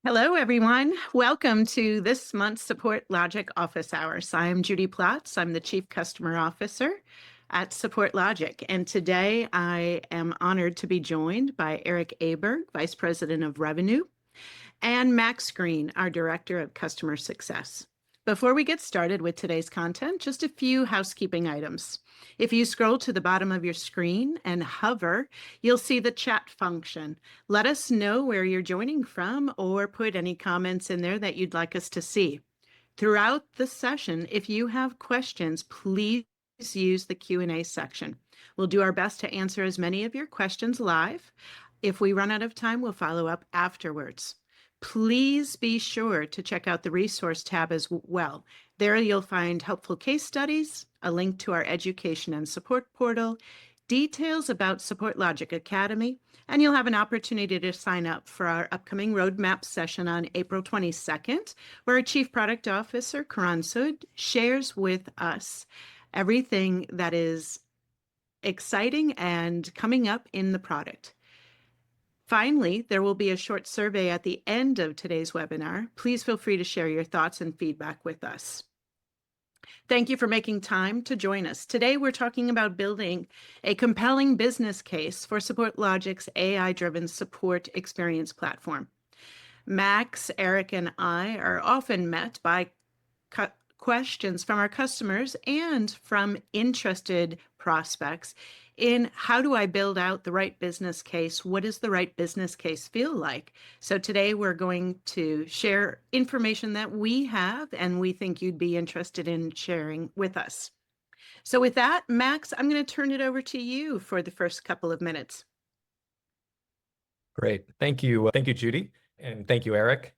Hello, everyone. Welcome to this month's SupportLogic Office Hours. I'm Judi Platz. I'm the Chief Customer Officer at SupportLogic. And today I am honored to be joined by Erik Aberg, Vice President of Revenue, and Max Greene, our Director of Customer Success. Before we get started with today's content, just a few housekeeping items. If you scroll to the bottom of your screen and hover, you'll see the chat function. Let us know where you're joining from or put any comments in there that you'd like us to see. Throughout the session, if you have questions, please use the Q&A section. We'll do our best to answer as many of your questions live. If we run out of time, we'll follow up afterwards. Please be sure to check out the resource tab as well. There you'll find helpful case studies, a link to our education and support portal, details about SupportLogic Academy, and you'll have an opportunity to sign up for our upcoming roadmap session on April 22nd, where our Chief Product Officer, Karan Sood, shares with us everything that is exciting and coming up in the product. Finally, there will be a short survey at the end of today's webinar. Please feel free to share your thoughts and feedback with us. Thank you for making time to join us. Today, we're talking about building a compelling business case for SupportLogic's AI-driven support experience platform. Max, Erik, and I are often met by questions from our customers and from interested prospects in how do I build out the right business case? What does the right business case feel like? So today we're going to share information that we have and we think you'd be interested in sharing with us. So with that, Max, I'm going to turn it over to you for the first couple of minutes. Great. Thank you. Thank you, Judi. And thank you, Erik.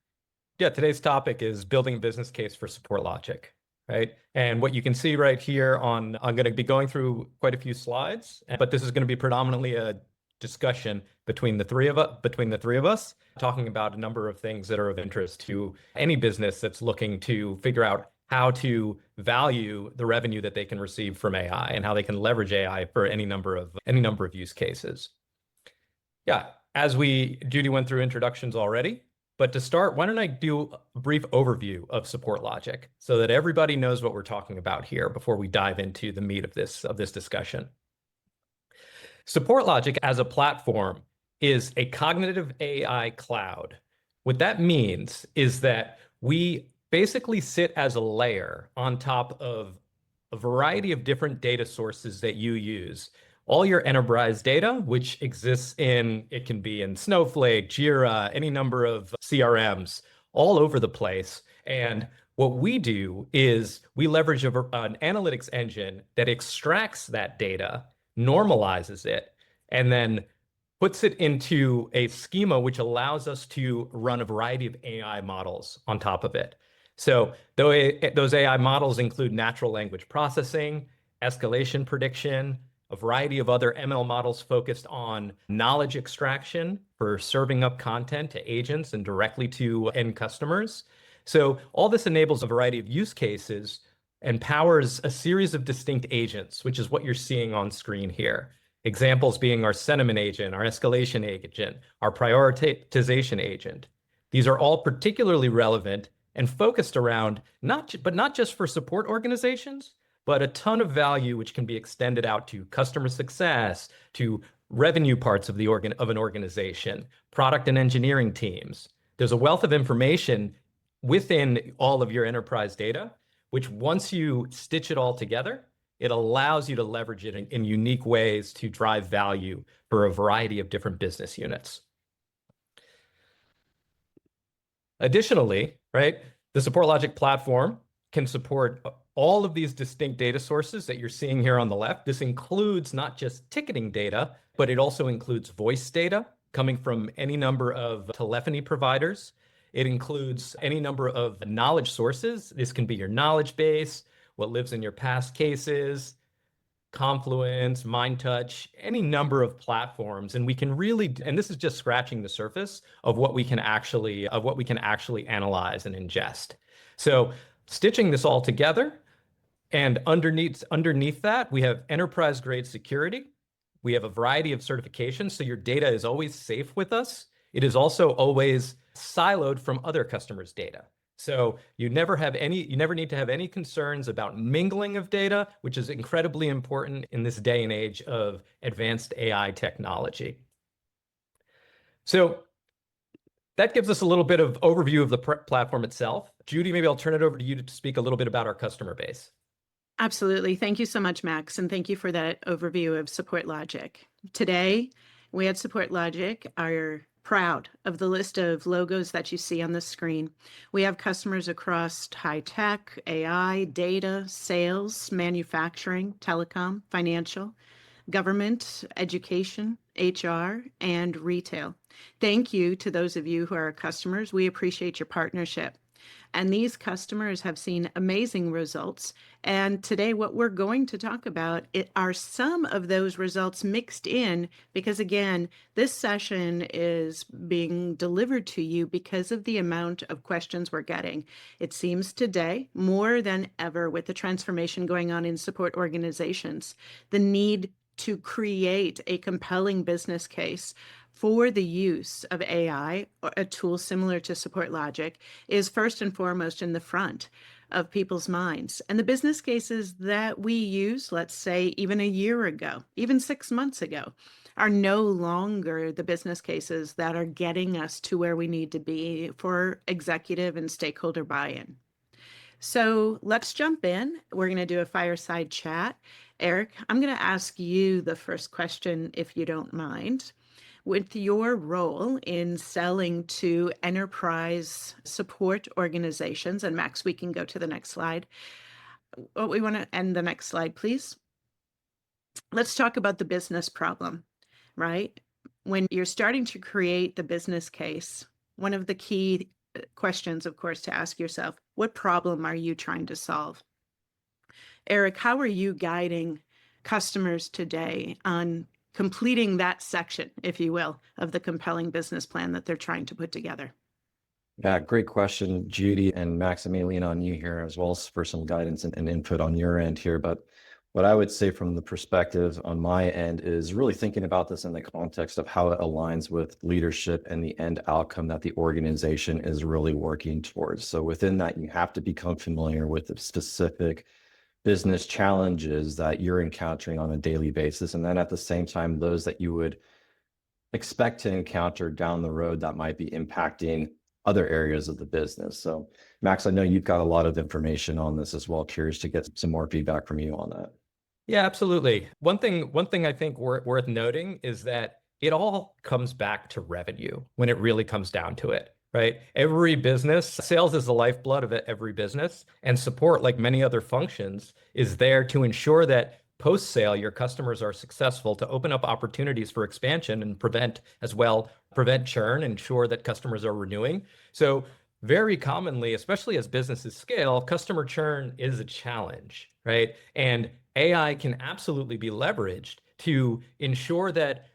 Yeah, today's topic is building a business case for SupportLogic, right? And what you can see right here I'm going to be going through quite a few slides, but this is going to be predominantly a discussion between the three of us, talking about a number of things that are of interest to any business that's looking to figure out how to value the revenue that they can receive from AI and how they can leverage AI for any number of use cases. Yeah, as Judi went through introductions already. But to start, why don't I do a brief overview of SupportLogic so that everybody knows what we're talking about here before we dive into the meat of this discussion. SupportLogic as a platform is a cognitive AI cloud. What that means is that we basically sit as a layer on top of a variety of different data sources that you use. All your enterprise data, which exists it can be in Snowflake, Jira, any number of CRMs, all over the place. And what we do is we leverage an analytics engine that extracts that data, normalizes it, and then puts it into a schema which allows us to run a variety of AI models on top of it. So those AI models include natural language processing, escalation prediction, a variety of other ML models focused on knowledge extraction for serving up content to agents and directly to end customers. So all this enables a variety of use cases and powers a series of distinct agents, which is what you're seeing on screen here. Examples being our sentiment agent, our escalation agent, our prioritization agent. These are all particularly relevant and focused around not just for support organizations, but a ton of value which can be extended out to customer success, to revenue parts of an organization, product and engineering teams. There's a wealth of information within all of your enterprise data, which once you stitch it all together, it allows you to leverage it in unique ways to drive value for a variety of different business units. Additionally, right, the SupportLogic platform can support all of these distinct data sources that you're seeing here on the left. This includes not just ticketing data, but it also includes voice data coming from any number of telephony providers. It includes any number of knowledge sources. This can be your knowledge base, what lives in your past cases, Confluence, MindTouch, any number of platforms. And we can really, and this is just scratching the surface of what we can actually analyze and ingest. So stitching this all together, and underneath that, we have enterprise-grade security. We have a variety of certifications, so your data is always safe with us. It is also always siloed from other customers' data. So you never need to have any concerns about mingling of data, which is incredibly important in this day and age of advanced AI technology. So that gives us a little bit of overview of the platform itself. Judi, maybe I'll turn it over to you to speak a little bit about our customer base. Absolutely. Thank you so much, Max, and thank you for that overview of SupportLogic. Today, we at SupportLogic are proud of the list of logos that you see on the screen. We have customers across high tech, AI, data, sales, manufacturing, telecom, financial, government, education, HR, and retail. Thank you to those of you who are customers. We appreciate your partnership. And these customers have seen amazing results. And today, what we're going to talk about are some of those results mixed in, because again, this session is being delivered to you because of the amount of questions we're getting. It seems today, more than ever, with the transformation going on in support organizations, the need to create a compelling business case for the use of AI, or a tool similar to SupportLogic, is first and foremost in the front of people's minds. And the business cases that we use, let's say even a year ago, even 6 months ago, are no longer the business cases that are getting us to where we need to be for executive and stakeholder buy-in. So let's jump in. We're going to do a fireside chat. Erik, I'm going to ask you the first question, if you don't mind. With your role in selling to enterprise support organizations, and Max, we can go to the next slide. We want to end the next slide, please. Let's talk about the business problem, right? When you're starting to create the business case, one of the key questions, of course, to ask yourself, what problem are you trying to solve? Erik, how are you guiding customers today on completing that section, if you will, of the compelling business plan that they're trying to put together? Yeah, great question, Judi, and Max. I may lean on you here as well for some guidance and input on your end here. But what I would say from the perspective on my end is really thinking about this in the context of how it aligns with leadership and the end outcome that the organization is really working towards. So within that, you have to become familiar with the specific business challenges that you're encountering on a daily basis. And then at the same time, those that you would expect to encounter down the road that might be impacting other areas of the business. So Max, I know you've got a lot of information on this as well. Curious to get some more feedback from you on that. Yeah, absolutely. One thing I think worth noting is that it all comes back to revenue when it really comes down to it, right? Every business, sales is the lifeblood of every business, and support, like many other functions, is there to ensure that post-sale, your customers are successful, to open up opportunities for expansion and prevent churn, ensure that customers are renewing. So very commonly, especially as businesses scale, customer churn is a challenge, right? And AI can absolutely be leveraged to ensure that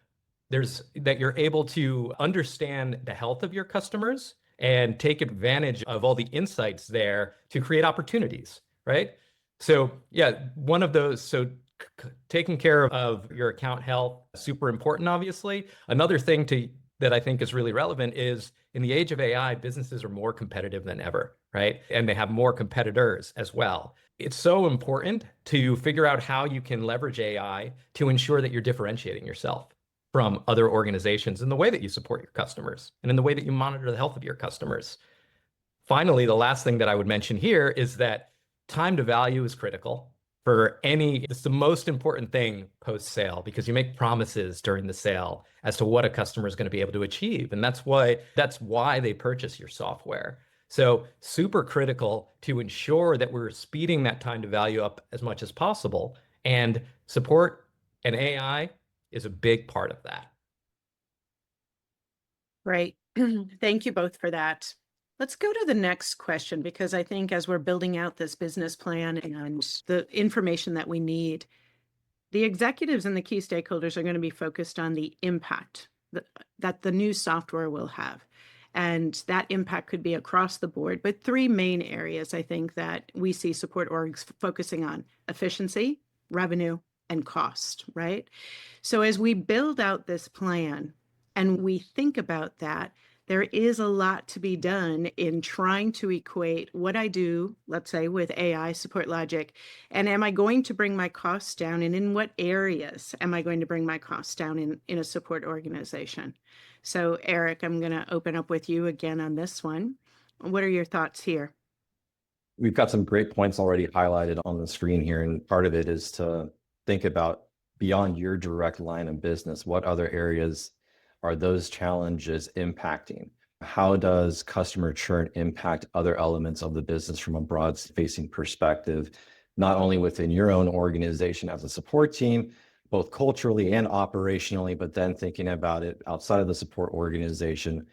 you're able to understand the health of your customers and take advantage of all the insights there to create opportunities, right? So yeah, one of those, so taking care of your account health, super important, obviously. Another thing that I think is really relevant is in the age of AI, businesses are more competitive than ever, right? And they have more competitors as well. It's so important to figure out how you can leverage AI to ensure that you're differentiating yourself from other organizations in the way that you support your customers and in the way that you monitor the health of your customers. Finally, the last thing that I would mention here is that time to value is critical for it's the most important thing post-sale, because you make promises during the sale as to what a customer is going to be able to achieve. And that's why they purchase your software. So super critical to ensure that we're speeding that time to value up as much as possible. And support and AI is a big part of that. Great. Thank you both for that. Let's go to the next question, because I think as we're building out this business plan and the information that we need, the executives and the key stakeholders are going to be focused on the impact that the new software will have. And that impact could be across the board, but three main areas I think that we see support orgs focusing on: efficiency, revenue, and cost, right? So as we build out this plan, and we think about that, there is a lot to be done in trying to equate what I do, let's say with AI support logic, and am I going to bring my costs down? And in what areas am I going to bring my costs down in a support organization? So, Erik, I'm going to open up with you again on this one. What are your thoughts here? We've got some great points already highlighted on the screen here. And part of it is to think about beyond your direct line of business, what other areas are those challenges impacting? How does customer churn impact other elements of the business from a broad facing perspective, not only within your own organization as a support team, both culturally and operationally, but then thinking about it outside of the support organization,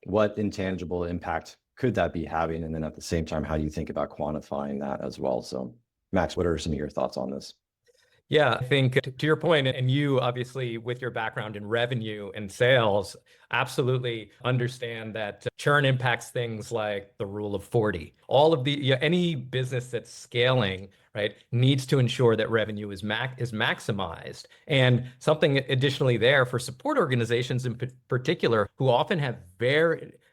what intangible impact could that be having? And then at the same time, how do you think about quantifying that as well? So, Max, what are some of your thoughts on this? Yeah, I think to your point, and you obviously with your background in revenue and sales, absolutely understand that churn impacts things like the rule of 40. All of any business that's scaling, right, needs to ensure that revenue is maximized. And something additionally there for support organizations in particular, who often have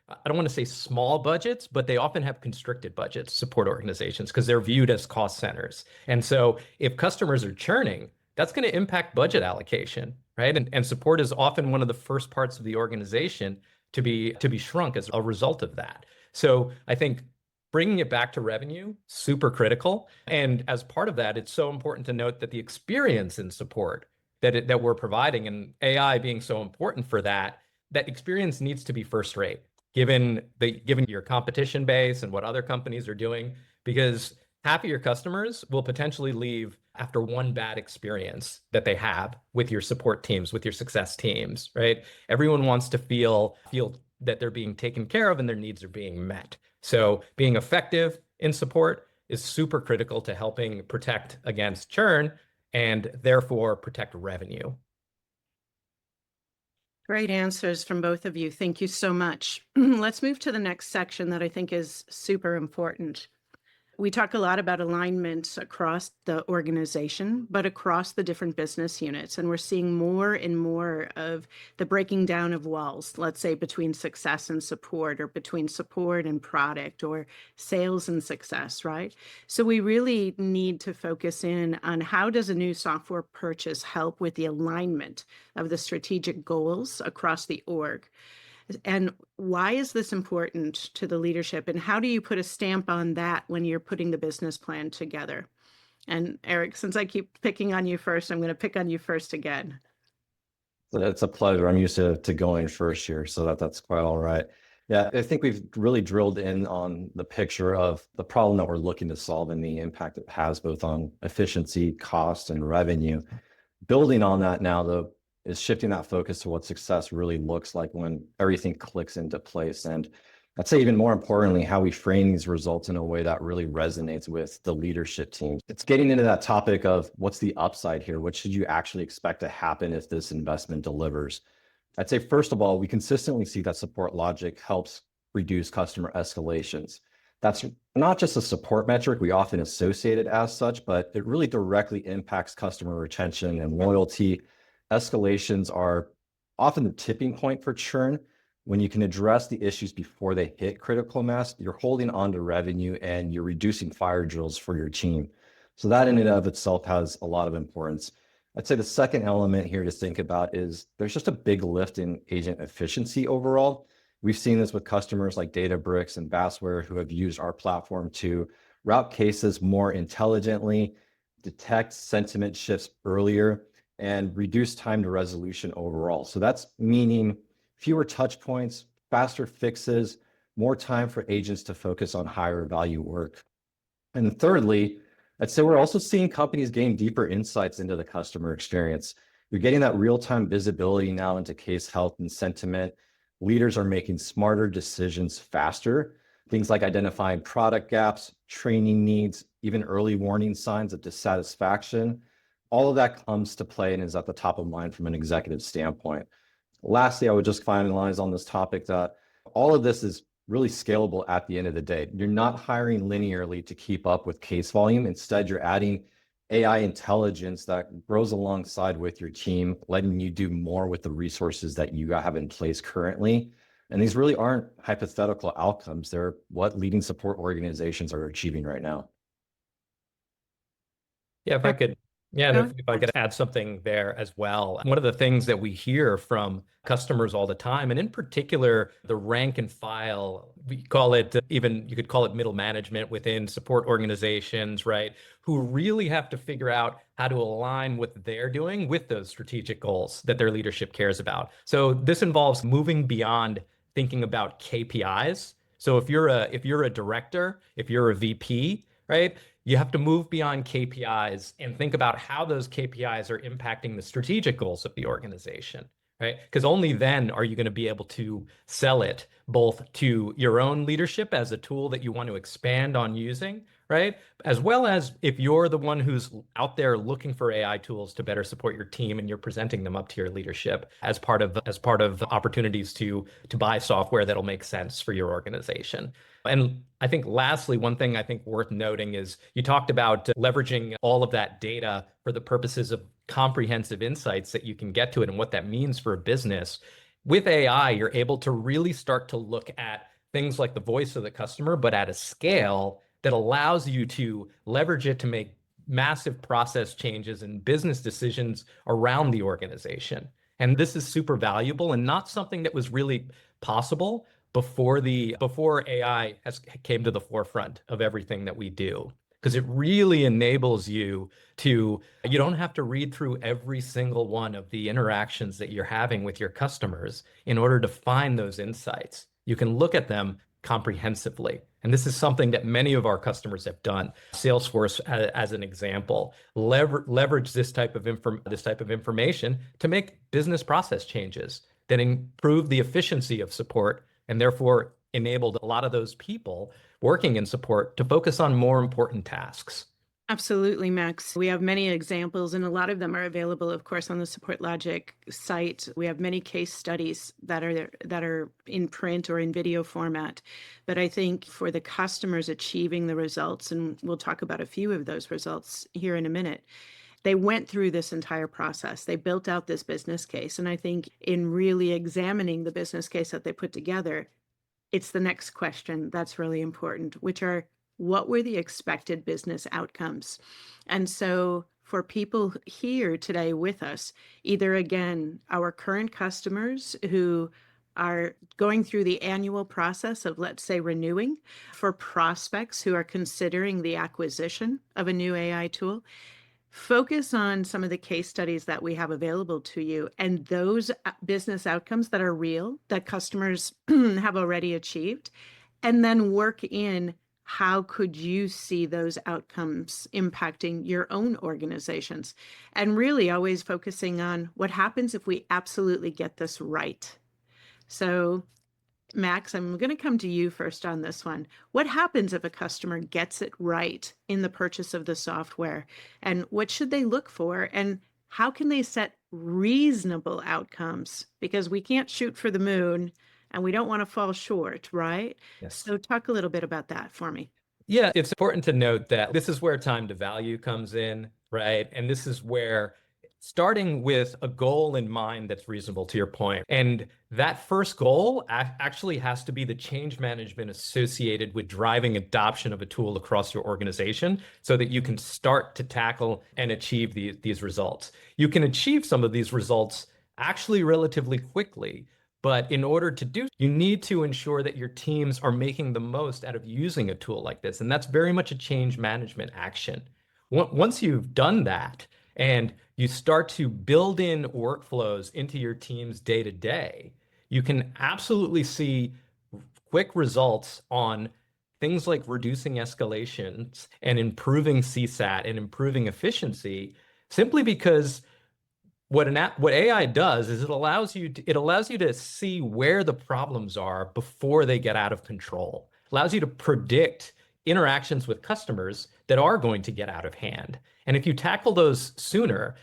I don't want to say small budgets, but they often have constricted budgets, support organizations, because they're viewed as cost centers. And so if customers are churning, that's going to impact budget allocation, right? And support is often one of the first parts of the organization to be shrunk as a result of that. So I think bringing it back to revenue, super critical. And as part of that, it's so important to note that the experience in support that we're providing, and AI being so important for that, that experience needs to be first rate, given your competition base and what other companies are doing, because half of your customers will potentially leave after one bad experience that they have with your support teams, with your success teams, right? Everyone wants to feel that they're being taken care of and their needs are being met. So being effective in support is super critical to helping protect against churn and therefore protect revenue. Great answers from both of you. Thank you so much. Let's move to the next section that I think is super important. We talk a lot about alignment across the organization, but across the different business units. And we're seeing more and more of the breaking down of walls, let's say between success and support, or between support and product, or sales and success, right? So we really need to focus in on how does a new software purchase help with the alignment of the strategic goals across the org? And why is this important to the leadership? And how do you put a stamp on that when you're putting the business plan together? And Erik, since I keep picking on you first, I'm going to pick on you first again. So it's a pleasure. I'm used to going first here, so that's quite all right. Yeah, I think we've really drilled in on the picture of the problem that we're looking to solve and the impact it has both on efficiency, cost, and revenue. Building on that now, though, is shifting that focus to what success really looks like when everything clicks into place. And I'd say even more importantly, how we frame these results in a way that really resonates with the leadership team. It's getting into that topic of what's the upside here? What should you actually expect to happen if this investment delivers? I'd say, first of all, we consistently see that SupportLogic helps reduce customer escalations. That's not just a support metric we often associate it as such, but it really directly impacts customer retention and loyalty. Escalations are often the tipping point for churn. When you can address the issues before they hit critical mass, you're holding on to revenue and you're reducing fire drills for your team. So that in and of itself has a lot of importance. I'd say the second element here to think about is there's just a big lift in agent efficiency overall. We've seen this with customers like Databricks and Bassware who have used our platform to route cases more intelligently, detect sentiment shifts earlier, and reduce time to resolution overall. So that's meaning fewer touch points, faster fixes, more time for agents to focus on higher value work. And thirdly, I'd say we're also seeing companies gain deeper insights into the customer experience. You're getting that real-time visibility now into case health and sentiment. Leaders are making smarter decisions faster. Things like identifying product gaps, training needs, even early warning signs of dissatisfaction. All of that comes to play and is at the top of mind from an executive standpoint. Lastly, I would just finalize on this topic that all of this is really scalable at the end of the day. You're not hiring linearly to keep up with case volume. Instead, you're adding AI intelligence that grows alongside with your team, letting you do more with the resources that you have in place currently. And these really aren't hypothetical outcomes. They're what leading support organizations are achieving right now. Yeah, if I could, yeah, Go if I could add something there as well. One of the things that we hear from customers all the time, and in particular, the rank and file, we call it even, you could call it middle management within support organizations, right? Who really have to figure out how to align what they're doing with those strategic goals that their leadership cares about. So this involves moving beyond thinking about KPIs. So if you're a director, if you're a VP, right? You have to move beyond KPIs and think about how those KPIs are impacting the strategic goals of the organization, right? Because only then are you going to be able to sell it both to your own leadership as a tool that you want to expand on using, right? As well as if you're the one who's out there looking for AI tools to better support your team and you're presenting them up to your leadership as part of opportunities to buy software that'll make sense for your organization. And I think lastly, one thing I think worth noting is you talked about leveraging all of that data for the purposes of comprehensive insights that you can get to it and what that means for a business. With AI, you're able to really start to look at things like the voice of the customer, but at a scale that allows you to leverage it to make massive process changes and business decisions around the organization. And this is super valuable and not something that was really possible before AI has came to the forefront of everything that we do, because it really enables you don't have to read through every single one of the interactions that you're having with your customers in order to find those insights. You can look at them comprehensively. And this is something that many of our customers have done. Salesforce, as an example, leverage this type of information to make business process changes that improve the efficiency of support and therefore enabled a lot of those people working in support to focus on more important tasks. Absolutely, Max. We have many examples, and a lot of them are available, of course, on the SupportLogic site. We have many case studies that are in print or in video format. But I think for the customers achieving the results, and we'll talk about a few of those results here in a minute, they went through this entire process. They built out this business case. And I think in really examining the business case that they put together, it's the next question that's really important, which are, what were the expected business outcomes? And so for people here today with us, either again, our current customers who are going through the annual process of, let's say, renewing, for prospects who are considering the acquisition of a new AI tool, focus on some of the case studies that we have available to you and those business outcomes that are real, that customers have already achieved, and then work in how could you see those outcomes impacting your own organizations? And really always focusing on what happens if we absolutely get this right. So Max, I'm going to come to you first on this one. What happens if a customer gets it right in the purchase of the software? And what should they look for? And how can they set reasonable outcomes? Because we can't shoot for the moon and we don't want to fall short, right? Yes. So talk a little bit about that for me. Yeah, it's important to note that this is where time to value comes in, right? And this is where starting with a goal in mind that's reasonable, to your point. And that first goal actually has to be the change management associated with driving adoption of a tool across your organization so that you can start to tackle and achieve these results. You can achieve some of these results actually relatively quickly. But in order to do, you need to ensure that your teams are making the most out of using a tool like this. And that's very much a change management action. Once you've done that and you start to build in workflows into your team's day to day, you can absolutely see quick results on things like reducing escalations and improving CSAT and improving efficiency, simply because what AI does is it allows you to see where the problems are before they get out of control. It allows you to predict interactions with customers that are going to get out of hand. And if you tackle those sooner,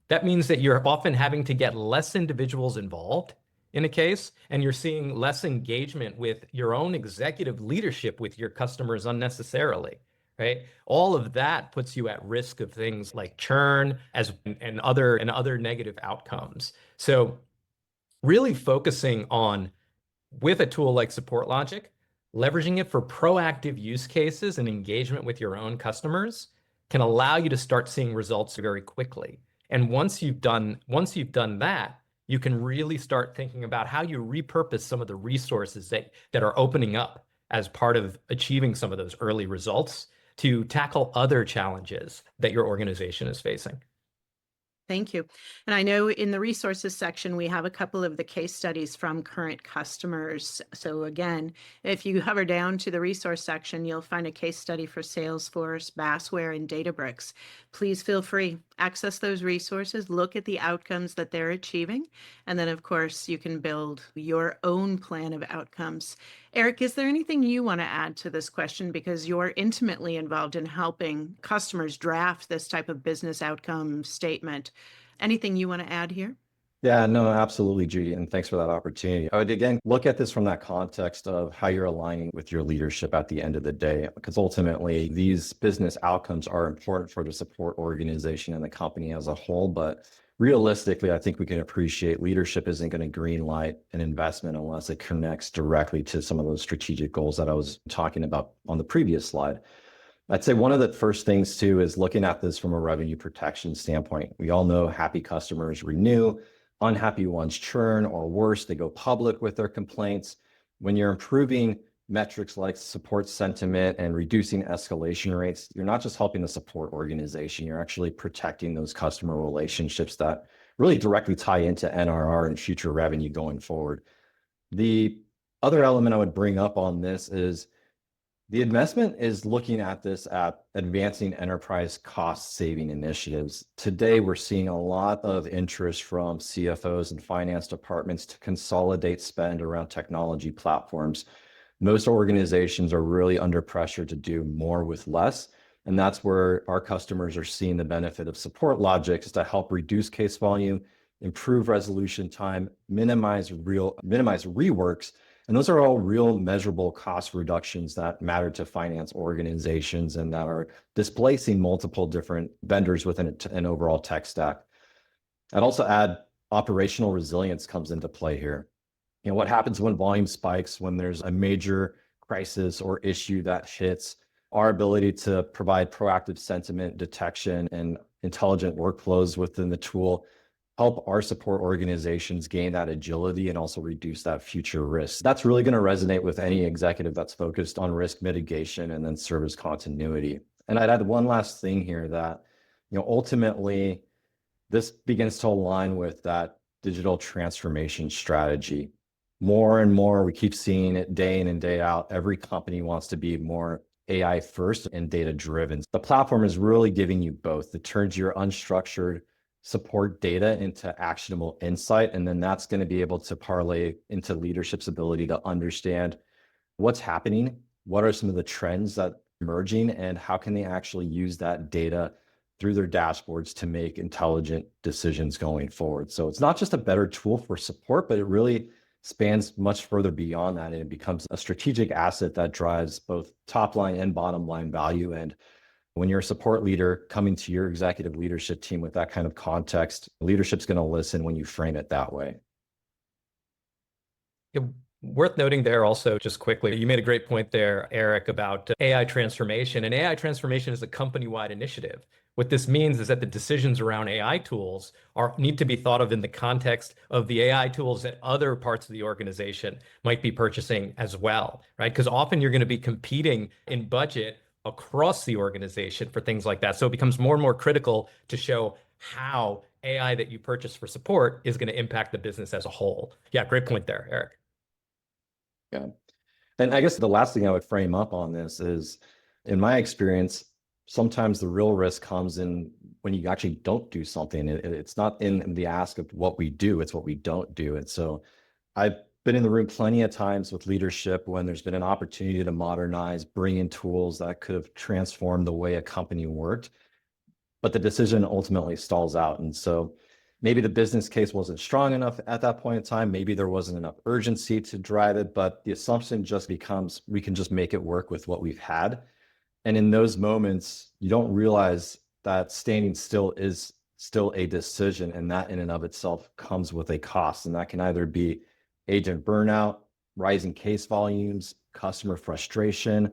that means that you're often having to get less individuals involved in a case, and you're seeing less engagement with your own executive leadership with your customers unnecessarily, right? All of that puts you at risk of things like churn and other negative outcomes. So really focusing on, with a tool like SupportLogic, leveraging it for proactive use cases and engagement with your own customers can allow you to start seeing results very quickly. And once you've done that, you can really start thinking about how you repurpose some of the resources that are opening up as part of achieving some of those early results to tackle other challenges that your organization is facing. Thank you. And I know in the resources section, we have a couple of the case studies from current customers. So again, if you hover down to the resource section, you'll find a case study for Salesforce, Bassware, and Databricks. Please feel free, access those resources, look at the outcomes that they're achieving. And then of course, you can build your own plan of outcomes. Erik, is there anything you want to add to this question? Because you're intimately involved in helping customers draft this type of business outcome statement. Anything you want to add here? Yeah, no, absolutely, Judy. And thanks for that opportunity. I would again look at this from that context of how you're aligning with your leadership at the end of the day, because ultimately these business outcomes are important for the support organization and the company as a whole. But realistically, I think we can appreciate leadership isn't going to green light an investment unless it connects directly to some of those strategic goals that I was talking about on the previous slide. I'd say one of the first things too is looking at this from a revenue protection standpoint. We all know happy customers renew, unhappy ones churn, or worse, they go public with their complaints. When you're improving metrics like support sentiment and reducing escalation rates, you're not just helping the support organization, you're actually protecting those customer relationships that really directly tie into NRR and future revenue going forward. The other element I would bring up on this is the investment is looking at this at advancing enterprise cost saving initiatives. Today, we're seeing a lot of interest from CFOs and finance departments to consolidate spend around technology platforms. Most organizations are really under pressure to do more with less. And that's where our customers are seeing the benefit of SupportLogic to help reduce case volume, improve resolution time, minimize reworks. And those are all real measurable cost reductions that matter to finance organizations and that are displacing multiple different vendors within an overall tech stack. I'd also add operational resilience comes into play here. You know, what happens when volume spikes, when there's a major crisis or issue that hits, our ability to provide proactive sentiment detection and intelligent workflows within the tool help our support organizations gain that agility and also reduce that future risk. That's really going to resonate with any executive that's focused on risk mitigation and then service continuity. And I'd add one last thing here that, you know, ultimately this begins to align with that digital transformation strategy. More and more, we keep seeing it day in and day out. Every company wants to be more AI first and data driven. The platform is really giving you both. It turns your unstructured support data into actionable insight. And then that's going to be able to parlay into leadership's ability to understand what's happening, what are some of the trends that are emerging, and how can they actually use that data through their dashboards to make intelligent decisions going forward. So it's not just a better tool for support, but it really spans much further beyond that. And it becomes a strategic asset that drives both top line and bottom line value. And when you're a support leader coming to your executive leadership team with that kind of context, leadership's going to listen when you frame it that way. Worth noting there also, just quickly, you made a great point there, Erik, about AI transformation. And AI transformation is a company-wide initiative. What this means is that the decisions around AI tools need to be thought of in the context of the AI tools that other parts of the organization might be purchasing as well, right? Because often you're going to be competing in budget across the organization for things like that. So it becomes more and more critical to show how AI that you purchase for support is going to impact the business as a whole. Yeah, great point there, Erik. Yeah. And I guess the last thing I would frame up on this is, in my experience, sometimes the real risk comes in when you actually don't do something. It's not in the ask of what we do, it's what we don't do. And so I've been in the room plenty of times with leadership when there's been an opportunity to modernize, bring in tools that could have transformed the way a company worked, but the decision ultimately stalls out. And so maybe the business case wasn't strong enough at that point in time. Maybe there wasn't enough urgency to drive it, but the assumption just becomes we can just make it work with what we've had. And in those moments, you don't realize that standing still is still a decision, and that in and of itself comes with a cost. And that can either be agent burnout, rising case volumes, customer frustration.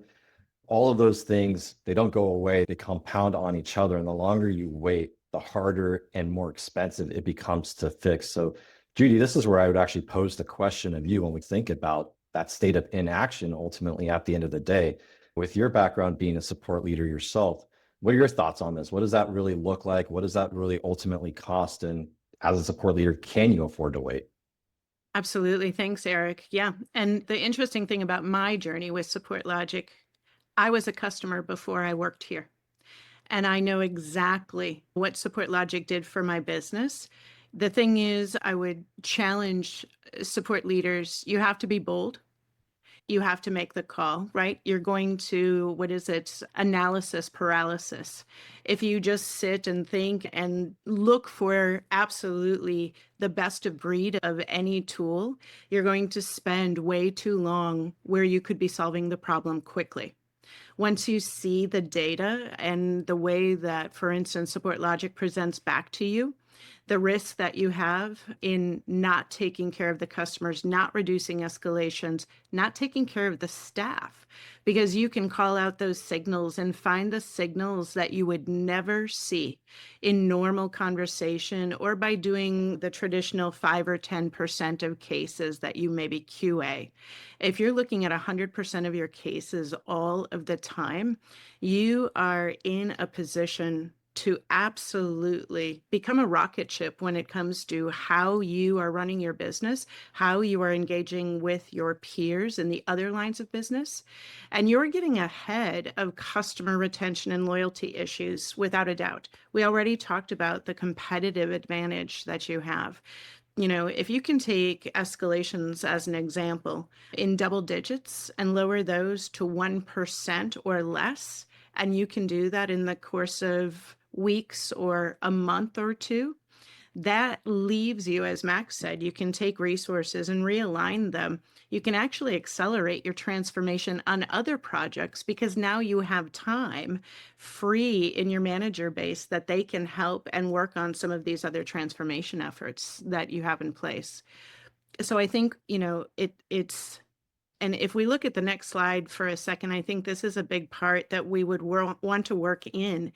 All of those things, they don't go away, they compound on each other. And the longer you wait, the harder and more expensive it becomes to fix. So, Judi, this is where I would actually pose the question of you when we think about that state of inaction ultimately at the end of the day. With your background being a support leader yourself, what are your thoughts on this? What does that really look like? What does that really ultimately cost? And as a support leader, can you afford to wait? Absolutely. Thanks, Erik. Yeah. And the interesting thing about my journey with SupportLogic, I was a customer before I worked here. And I know exactly what SupportLogic did for my business. The thing is, I would challenge support leaders. You have to be bold. You have to make the call, right? You're going to, what is it? Analysis paralysis. If you just sit and think and look for absolutely the best of breed of any tool, you're going to spend way too long where you could be solving the problem quickly. Once you see the data and the way that, for instance, SupportLogic presents back to you, the risk that you have in not taking care of the customers, not reducing escalations, not taking care of the staff, because you can call out those signals and find the signals that you would never see in normal conversation or by doing the traditional 5 or 10% of cases that you maybe QA. If you're looking at 100% of your cases all of the time, you are in a position to absolutely become a rocket ship when it comes to how you are running your business, how you are engaging with your peers in the other lines of business. And you're getting ahead of customer retention and loyalty issues without a doubt. We already talked about the competitive advantage that you have. You know, if you can take escalations as an example in double digits and lower those to 1% or less, and you can do that in the course of weeks or a month or two, that leaves you, as Max said, you can take resources and realign them. You can actually accelerate your transformation on other projects because now you have time free in your manager base that they can help and work on some of these other transformation efforts that you have in place. So I think, you know, it's and if we look at the next slide for a second, I think this is a big part that we would want to work in.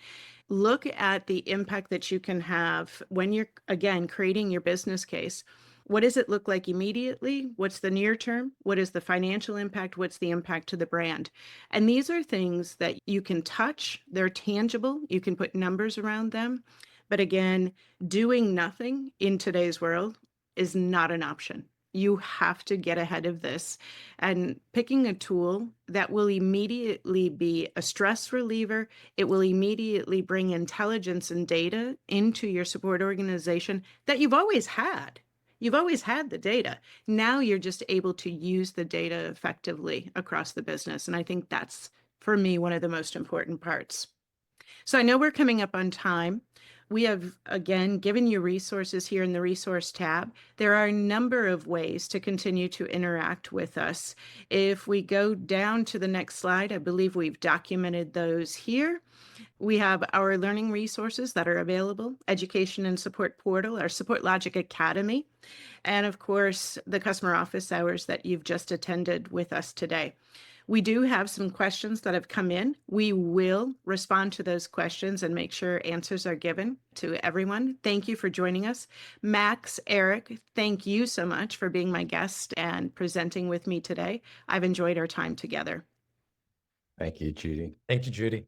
Look at the impact that you can have when you're, again, creating your business case. What does it look like immediately? What's the near term? What is the financial impact? What's the impact to the brand? And these are things that you can touch. They're tangible. You can put numbers around them. But again, doing nothing in today's world is not an option. You have to get ahead of this and picking a tool that will immediately be a stress reliever. It will immediately bring intelligence and data into your support organization that you've always had. You've always had the data. Now you're just able to use the data effectively across the business. And I think that's, for me, one of the most important parts. So I know we're coming up on time. We have, again, given you resources here in the resource tab. There are a number of ways to continue to interact with us. If we go down to the next slide, I believe we've documented those here. We have our learning resources that are available, Education and Support Portal, our SupportLogic Academy, and of course, the Customer Office Hours that you've just attended with us today. We do have some questions that have come in. We will respond to those questions and make sure answers are given to everyone. Thank you for joining us. Max, Erik, thank you so much for being my guest and presenting with me today. I've enjoyed our time together. Thank you, Judi. Thank you, Judi.